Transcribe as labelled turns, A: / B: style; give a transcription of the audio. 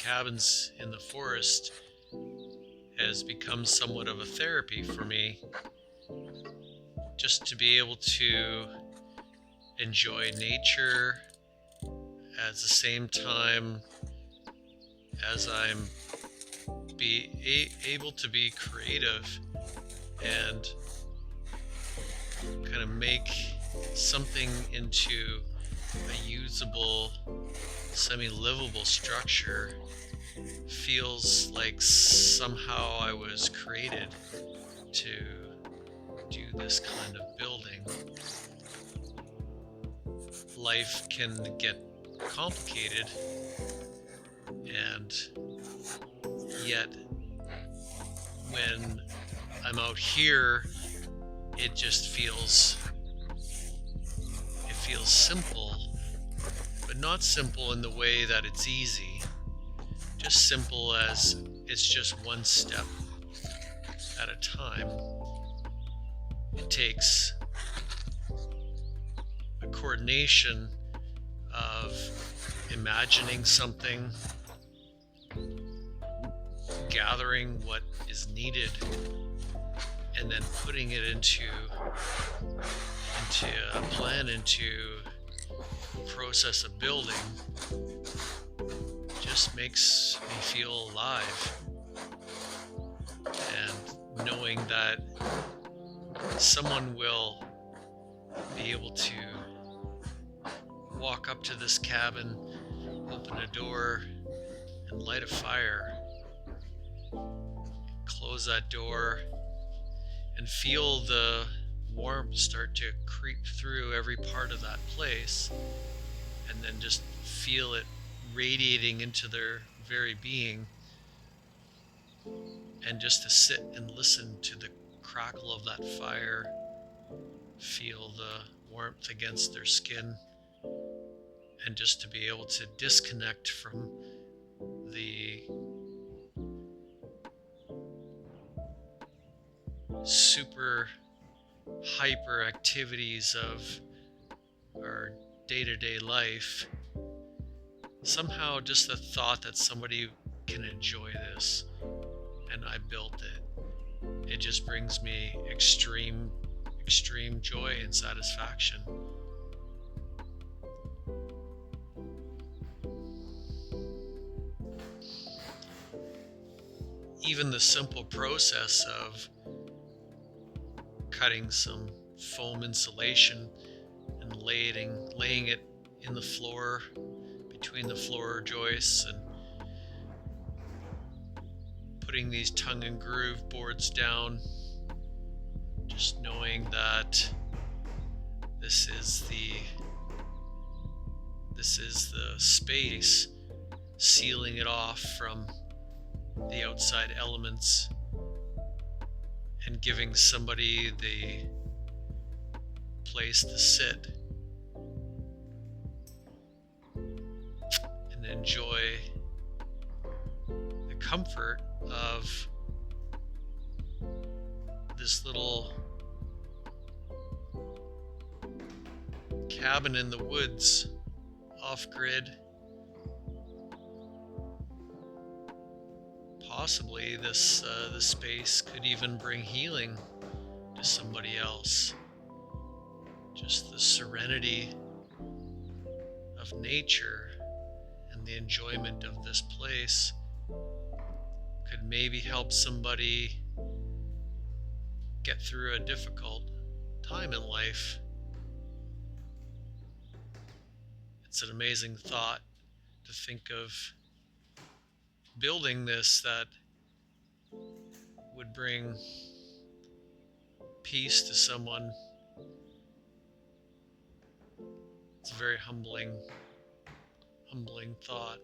A: cabins in the forest has become somewhat of a therapy for me, just to be able to enjoy nature at the same time as I'm able to be creative and kind of make something into a usable, semi-livable structure. Feels like somehow I was created to do this kind of building. Life can get complicated, and yet when I'm out here, it just feels simple, but not simple in the way that it's easy. Just simple as it's just one step at a time. It takes a coordination of imagining something, gathering what is needed, and then putting it into a plan, into a process of building. Just makes me feel alive, and knowing that someone will be able to walk up to this cabin, open a door, and light a fire, close that door, and feel the warmth start to creep through every part of that place, and then just feel it radiating into their very being, and just to sit and listen to the crackle of that fire, feel the warmth against their skin, and just to be able to disconnect from the super hyper activities of our day-to-day life. Somehow just the thought that somebody can enjoy this and I built it just brings me extreme joy and satisfaction. Even the simple process of cutting some foam insulation and laying it in the floor, between the floor joists, and putting these tongue and groove boards down, just knowing that this is the space, sealing it off from the outside elements and giving somebody the place to sit and enjoy the comfort of this little cabin in the woods, off-grid. Possibly this space could even bring healing to somebody else. Just the serenity of nature and the enjoyment of this place could maybe help somebody get through a difficult time in life. It's an amazing thought to think of building this that would bring peace to someone. It's a very humbling thought.